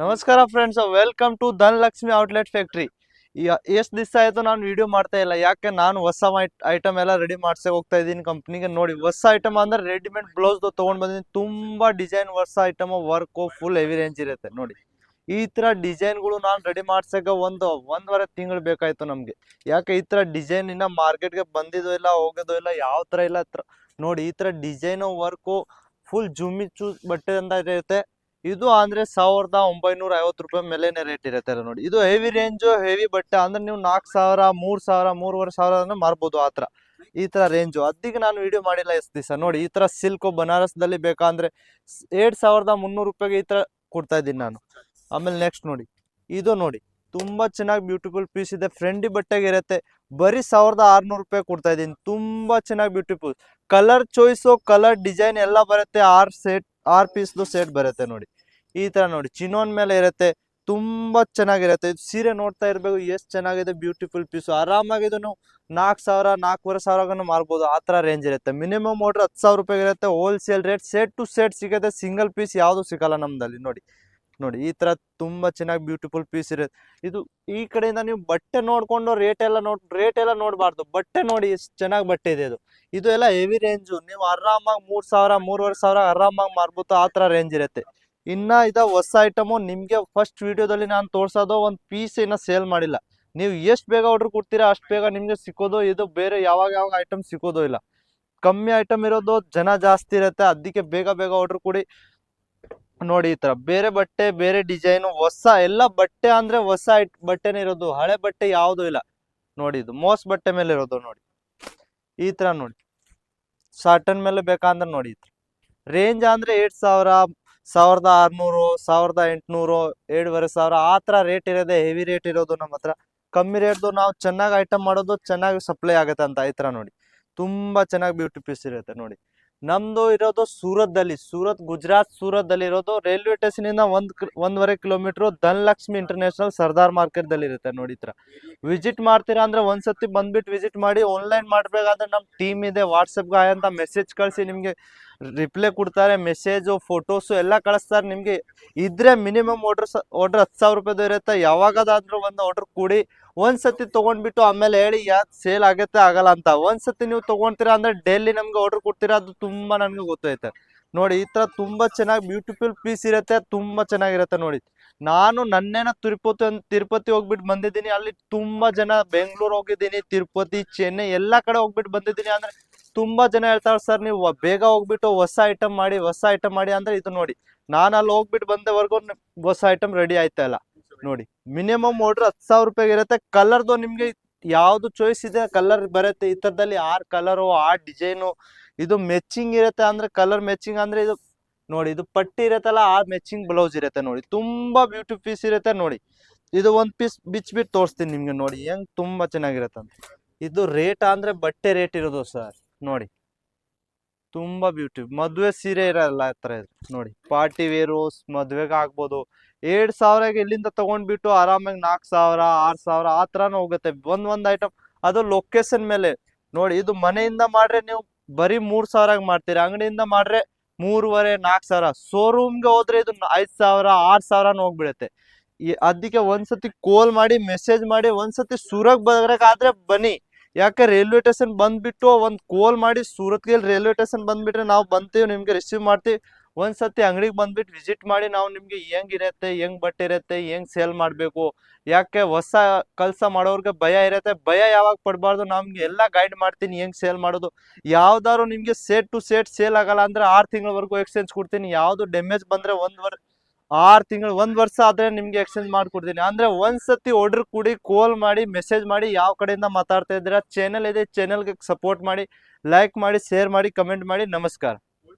ನಮಸ್ಕಾರ friends, welcome to Dhanalakshmi outlet factory. ಎಷ್ಟು ದಿವಸ ಆಯ್ತು ನಾನು ವಿಡಿಯೋ ಮಾಡ್ತಾ ಇಲ್ಲ. ಯಾಕೆ ನಾನು ಹೊಸ ಐಟಮ್ ಎಲ್ಲ ರೆಡಿ ಮಾಡ್ಸೇ ಹೋಗ್ತಾ ಇದ್ದೀನಿ ಕಂಪ್ನಿಗೆ. ನೋಡಿ, ಹೊಸ ಐಟಮ್ ಅಂದ್ರೆ ರೆಡಿಮೇಡ್ ಬ್ಲೌಸ್ ತಗೊಂಡ್ ಬಂದಿದ್ದೀನಿ. ತುಂಬಾ ಡಿಸೈನ್ ಹೊಸ item, work full heavy range ಇರುತ್ತೆ. ನೋಡಿ, ಈ ತರ ಡಿಸೈನ್ಗಳು ನಾನು ರೆಡಿ ಮಾಡ್ಸಕ್ಕೆ ಒಂದೂವರೆ ತಿಂಗಳು ಬೇಕಾಯ್ತು ನಮ್ಗೆ. ಯಾಕೆ ಈ ತರ ಡಿಸೈನ್ ಇನ್ನ ಮಾರ್ಕೆಟ್ಗೆ ಬಂದಿದ್ದು ಇಲ್ಲ, ಹೋಗೋದು ಇಲ್ಲ, ಯಾವ ತರ ಇಲ್ಲ. ನೋಡಿ, ಈ ತರ ಡಿಸೈನ್ ವರ್ಕು ಫುಲ್ ಜುಮ್ಮಿಚ್ಚು ಬಟ್ಟೆ ಅಂತ ಇರುತ್ತೆ. ಇದು ಅಂದ್ರೆ 1950 ರೂಪಾಯಿ ಮೇಲೆನೆ ರೇಟ್ ಇರುತ್ತೆ. ನೋಡಿ, ಇದು ಹೆವಿ ರೇಂಜ್, ಹೆವಿ ಬಟ್ಟೆ ಅಂದ್ರೆ ನೀವು 4000, 3000, 3500 ಮಾರ್ಬೋದು. ಆತರ ಈ ತರ ರೇಂಜು ಅದಕ್ಕೆ ನಾನು ವಿಡಿಯೋ ಮಾಡಿಲ್ಲ ಎಷ್ಟು ದಿವಸ. ನೋಡಿ, ಈ ತರ ಸಿಲ್ಕ್ ಬನಾರಸ್ದಲ್ಲಿ ಬೇಕಂದ್ರೆ 7300 ರೂಪಾಯಿಗೆ ಈ ತರ ಕೊಡ್ತಾ ಇದ್ದೀನಿ ನಾನು. ಆಮೇಲೆ ನೆಕ್ಸ್ಟ್ ನೋಡಿ, ಇದು ನೋಡಿ, ತುಂಬಾ ಚೆನ್ನಾಗಿ ಬ್ಯೂಟಿಫುಲ್ ಪೀಸ್ ಇದೆ. ಫ್ರೆಂಡಿ ಬಟ್ಟೆಗೆ ಇರುತ್ತೆ. ಬರೀ 1600 ರೂಪಾಯಿ ಕೊಡ್ತಾ ಇದ್ದೀನಿ. ತುಂಬಾ ಚೆನ್ನಾಗಿ beautiful colour choice, colour design ಎಲ್ಲ ಬರುತ್ತೆ. 6 ಪೀಸ್ದು ಸೆಟ್ ಬರುತ್ತೆ. ನೋಡಿ, ಈ ತರ ನೋಡಿ, ಚಿನ್ನೋನ್ ಮೇಲೆ ಇರುತ್ತೆ. ತುಂಬಾ ಚೆನ್ನಾಗಿರುತ್ತೆ. ಇದು ಸೀರೆ ನೋಡ್ತಾ ಇರ್ಬೇಕು, ಎಷ್ಟು ಚೆನ್ನಾಗಿದೆ, ಬ್ಯೂಟಿಫುಲ್ ಪೀಸು. ಆರಾಮಾಗಿ ಇದನ್ನು 4000, 4500 ಮಾರ್ಬೋದು. ಆ ತರ ರೇಂಜ್ ಇರುತ್ತೆ. ಮಿನಿಮಮ್ ಆರ್ಡರ್ 10,000 ರೂಪಾಯಿ ಇರುತ್ತೆ. Wholesale rate, set to set ಸಿಗುತ್ತೆ. ಸಿಂಗಲ್ ಪೀಸ್ ಯಾವುದು ಸಿಗಲ್ಲ ನಮ್ದಲ್ಲಿ. ನೋಡಿ ನೋಡಿ, ಈ ತರ ತುಂಬಾ ಚೆನ್ನಾಗಿ ಬ್ಯೂಟಿಫುಲ್ ಪೀಸ್ ಇರುತ್ತೆ. ಇದು ಈ ಕಡೆಯಿಂದ ನೀವು ಬಟ್ಟೆ ನೋಡ್ಕೊಂಡು ರೇಟ್ ಎಲ್ಲ ನೋಡ್ಬಾರ್ದು. ಬಟ್ಟೆ ನೋಡಿ ಎಷ್ಟು ಚೆನ್ನಾಗಿ ಬಟ್ಟೆ ಇದೆ. ಇದು ಎಲ್ಲ ಹೆವಿ ರೇಂಜು. ನೀವು ಆರಾಮಾಗಿ 3000, 3500 ಆರಾಮಾಗಿ ಮಾರ್ಬೋದು. ಆ ತರ ರೇಂಜ್ ಇರುತ್ತೆ. ಇನ್ನ ಹೊಸ ಐಟಮು ನಿಮ್ಗೆ ಫಸ್ಟ್ ವಿಡಿಯೋದಲ್ಲಿ ನಾನು ತೋರ್ಸೋದು ಒಂದು ಪೀಸ್ ಇನ್ನ ಸೇಲ್ ಮಾಡಿಲ್ಲ. ನೀವು ಎಷ್ಟು ಬೇಗ ಆರ್ಡರ್ ಕೊಡ್ತೀರಾ ಅಷ್ಟು ಬೇಗ ನಿಮ್ಗೆ ಸಿಕ್ಕೋದು. ಇದು ಬೇರೆ ಯಾವಾಗ ಐಟಮ್ ಸಿಕ್ಕೋದು ಇಲ್ಲ. ಕಮ್ಮಿ ಐಟಮ್ ಇರೋದು, ಜನ ಜಾಸ್ತಿ ಇರುತ್ತೆ, ಅದಕ್ಕೆ ಬೇಗ ಬೇಗ ಆರ್ಡರ್ ಕೊಡಿ. ನೋಡಿ, ಈ ತರ ಬೇರೆ ಬಟ್ಟೆ, ಬೇರೆ ಡಿಸೈನು, ಹೊಸ ಎಲ್ಲ ಬಟ್ಟೆ ಅಂದ್ರೆ ಹೊಸ ಬಟ್ಟೆನೇ ಇರೋದು. ಹಳೆ ಬಟ್ಟೆ ಯಾವುದು ಇಲ್ಲ. ನೋಡಿ, ಇದು ಮೋಸ್ ಬಟ್ಟೆ ಮೇಲೆ ಇರೋದು. ನೋಡಿ, ಈ ತರ ನೋಡಿ, ಸಾಟನ್ ಮೇಲೆ ಬೇಕಂದ್ರೆ ನೋಡಿ, ರೇಂಜ್ ಅಂದ್ರೆ 8000, 1600, 1800, 7500 ಆ ತರ ರೇಟ್ ಇರೋದೆ. ಹೆವಿ ರೇಟ್ ಇರೋದು ನಮ್ಮ ಹತ್ರ. ಕಮ್ಮಿ ರೇಟ್ದು ನಾವು ಚೆನ್ನಾಗಿ ಐಟಮ್ ಮಾಡೋದು, ಚೆನ್ನಾಗಿ ಸಪ್ಲೈ ಆಗುತ್ತೆ ಅಂತ. ಈ ತರ ನೋಡಿ, ತುಂಬಾ ಚೆನ್ನಾಗಿ ಬ್ಯೂಟಿ ಪೀಸ್ ಇರುತ್ತೆ. ನೋಡಿ, ನಮ್ದು ಇರೋದು ಸೂರತ್, ಗುಜರಾತ್ ಸೂರತ್ ದಲ್ಲಿ ಇರೋದು. ರೈಲ್ವೆ ಸ್ಟೇಷನ್ ಇಂದ 1.5 kilometre Dhanalakshmi international Sardar market ದಲ್ಲಿ ಇರುತ್ತೆ. ನೋಡಿ, ವಿಸಿಟ್ ಮಾಡ್ತೀರಾ ಅಂದ್ರೆ ಒಂದ್ಸತಿ ಬಂದ್ಬಿಟ್ಟು ವಿಸಿಟ್ ಮಾಡಿ. ಆನ್ಲೈನ್ ಮಾಡ್ಬೇಕಾದ್ರೆ ನಮ್ ಟೀಮ್ ಇದೆ, ವಾಟ್ಸಪ್ ಗೆ ಅಂತ ಮೆಸೇಜ್ ಕಳಿಸಿ ನಿಮ್ಗೆ ರಿಪ್ಲೈ ಕೊಡ್ತಾರೆ. ಮೆಸೇಜ್, ಫೋಟೋಸ್ ಎಲ್ಲ ಕಳಿಸ್ತಾರೆ. ನಿಮ್ಗೆ ಇದ್ರೆ ಮಿನಿಮಮ್ ಆರ್ಡರ್ 10,000 ರೂಪಾಯಿ ಇರುತ್ತೆ. ಯಾವಾಗದಾದ್ರೂ ಒಂದು ಆರ್ಡರ್ ಕೊಡಿ. ಒಂದ್ಸತಿ ತಗೊಂಡ್ಬಿಟ್ಟು ಆಮೇಲೆ ಹೇಳಿ ಯಾವ್ದು ಸೇಲ್ ಆಗತ್ತೆ ಆಗಲ್ಲ ಅಂತ. ಒಂದ್ಸತಿ ನೀವು ತಗೊಂತೀರಾ ಅಂದ್ರೆ ಡೈಲಿ ನಮ್ಗೆ ಆರ್ಡರ್ ಕೊಡ್ತೀರಾ, ಅದು ತುಂಬಾ ನನ್ಗೆ ಗೊತ್ತೈತೆ. ನೋಡಿ, ಈ ತರ ತುಂಬಾ ಚೆನ್ನಾಗಿ ಬ್ಯೂಟಿಫುಲ್ ಪೀಸ್ ಇರುತ್ತೆ. ತುಂಬಾ ಚೆನ್ನಾಗಿರುತ್ತೆ. ನೋಡಿ, ನಾನು ನನ್ನೇನ ತಿರುಪತಿ ಹೋಗ್ಬಿಟ್ಟು ಬಂದಿದ್ದೀನಿ. ಅಲ್ಲಿ ತುಂಬಾ ಜನ, ಬೆಂಗಳೂರು ಹೋಗಿದ್ದೀನಿ, ತಿರುಪತಿ, ಚೆನ್ನೈ ಎಲ್ಲಾ ಕಡೆ ಹೋಗ್ಬಿಟ್ಟು ಬಂದಿದ್ದೀನಿ. ಅಂದ್ರೆ ತುಂಬಾ ಜನ ಹೇಳ್ತಾರೆ, ಸರ್ ನೀವು ಬೇಗ ಹೋಗ್ಬಿಟ್ಟು ಹೊಸ ಐಟಮ್ ಮಾಡಿ ಅಂದ್ರೆ ಇದು ನೋಡಿ, ನಾನು ಅಲ್ಲಿ ಹೋಗ್ಬಿಟ್ಟು ಬಂದವರೆಗೂ ಹೊಸ ಐಟಮ್ ರೆಡಿ ಆಯ್ತಾ ಇಲ್ಲ. ನೋಡಿ, ಮಿನಿಮಮ್ ಆರ್ಡರ್ 10,000 ರೂಪಾಯಿ ಇರುತ್ತೆ. ಕಲರ್ದು ನಿಮ್ಗೆ ಯಾವ್ದು ಚಾಯ್ಸ್ ಇದೆ ಕಲರ್ ಬರುತ್ತೆ. ಈ ತರದಲ್ಲಿ 6 ಕಲರು, 6 ಡಿಸೈನು. ಇದು ಮೆಚ್ಚಿಂಗ್ ಇರುತ್ತೆ. ಅಂದ್ರೆ ಕಲರ್ ಮೆಚ್ಚಿಂಗ್ ಅಂದ್ರೆ ಇದು ನೋಡಿ, ಇದು ಪಟ್ಟಿ ಇರತ್ತಲ್ಲ, ಆ ಮೆಚ್ಚಿಂಗ್ ಬ್ಲೌಸ್ ಇರುತ್ತೆ. ನೋಡಿ, ತುಂಬಾ ಬ್ಯೂಟಿ ಪೀಸ್ ಇರುತ್ತೆ. ನೋಡಿ, ಇದು ಒಂದ್ ಪೀಸ್ ಬಿಚ್ಬಿಟ್ಟು ತೋರಿಸ್ತೀನಿ ನಿಮ್ಗೆ. ನೋಡಿ, ಹೆಂಗ್ ತುಂಬಾ ಚೆನ್ನಾಗಿರತ್ತೆ ಅಂತ. ಇದು ರೇಟ್ ಅಂದ್ರೆ ಬಟ್ಟೆ ರೇಟ್ ಇರೋದು ಸರ್. ನೋಡಿ, ತುಂಬಾ ಬ್ಯೂಟಿ. ಮದ್ವೆ ಸೀರೆ ಇರಲ್ಲ ಹತ್ರ ಇದು. ನೋಡಿ, ಪಾರ್ಟಿ ವೇರು, ಮದ್ವೆಗೆ ಆಗ್ಬೋದು. 7,000ಗೆ ಇಲ್ಲಿಂದ ತಗೊಂಡ್ಬಿಟ್ಟು ಆರಾಮಾಗಿ 4,000, 6,000 ಆ ತರಾನು ಹೋಗುತ್ತೆ. ಒಂದ್ ಐಟಮ್ ಅದು ಲೊಕೇಶನ್ ಮೇಲೆ. ನೋಡಿ, ಇದು ಮನೆಯಿಂದ ಮಾಡ್ರೆ ನೀವು ಬರೀ 3,000 ಮಾಡ್ತೀರಾ. ಅಂಗಡಿಯಿಂದ ಮಾಡ್ರೆ 3,500, 4,000. ಶೋರೂಮ್ಗೆ ಹೋದ್ರೆ ಇದು 5,000, 6,000 ಹೋಗ್ಬಿಡುತ್ತೆ. ಅದಕ್ಕೆ ಒಂದ್ಸತಿ ಕಾಲ್ ಮಾಡಿ, ಮೆಸೇಜ್ ಮಾಡಿ, ಒಂದ್ಸತಿ ಸೂರತ್ ಬರಕಾದ್ರೆ ಬನ್ನಿ. ಯಾಕೆ ರೈಲ್ವೆ ಸ್ಟೇಷನ್ ಬಂದ್ಬಿಟ್ಟು ಒಂದು ಕಾಲ್ ಮಾಡಿ, ಸೂರತ್ಗೆ ರೈಲ್ವೆ ಸ್ಟೇಷನ್ ಬಂದ್ಬಿಟ್ರೆ ನಾವು ಬಂತೀವಿ, ನಿಮ್ಗೆ ರಿಸೀವ್ ಮಾಡ್ತೀವಿ. ಒಂದ್ಸತಿ ಅಂಗಡಿಗೆ ಬಂದ್ಬಿಟ್ಟು ವಿಸಿಟ್ ಮಾಡಿ, ನಾವು ನಿಮ್ಗೆ ಹೆಂಗಿರತ್ತೆ, ಹೆಂಗ್ ಬಟ್ಟೆ ಇರುತ್ತೆ, ಹೆಂಗ್ ಸೇಲ್ ಮಾಡ್ಬೇಕು. ಯಾಕೆ ಹೊಸ ಕೆಲಸ ಮಾಡೋರ್ಗೆ ಭಯ ಇರುತ್ತೆ. ಭಯ ಯಾವಾಗ ಪಡಬಾರ್ದು. ನಮ್ಗೆ ಎಲ್ಲ ಗೈಡ್ ಮಾಡ್ತೀನಿ ಹೆಂಗ್ ಸೇಲ್ ಮಾಡೋದು. ಯಾವ್ದಾದ್ರು ನಿಮ್ಗೆ ಸೆಟ್ ಟು ಸೆಟ್ ಸೇಲ್ ಆಗಲ್ಲ ಅಂದ್ರೆ 6 ತಿಂಗಳವರೆಗೂ ಎಕ್ಸ್ಚೇಂಜ್ ಕೊಡ್ತೀನಿ. ಯಾವ್ದು ಡ್ಯಾಮೇಜ್ ಬಂದ್ರೆ 6 ತಿಂಗಳು, 1 ವರ್ಷ ಆದ್ರೆ ನಿಮ್ಗೆ ಎಕ್ಸ್ಚೇಂಜ್ ಮಾಡ್ಕೊಡ್ತೀನಿ. ಅಂದ್ರೆ ಒಂದ್ಸತಿ ಆರ್ಡರ್ ಕೊಡಿ, ಕಾಲ್ ಮಾಡಿ, ಮೆಸೇಜ್ ಮಾಡಿ, ಯಾವ ಕಡೆಯಿಂದ ಮಾತಾಡ್ತಾ ಇದ್ದೀರಾ. ಚಾನೆಲ್ ಇದೆ, ಚಾನೆಲ್ಗೆ ಸಪೋರ್ಟ್ ಮಾಡಿ, ಲೈಕ್ ಮಾಡಿ, ಶೇರ್ ಮಾಡಿ, ಕಮೆಂಟ್ ಮಾಡಿ. ನಮಸ್ಕಾರ.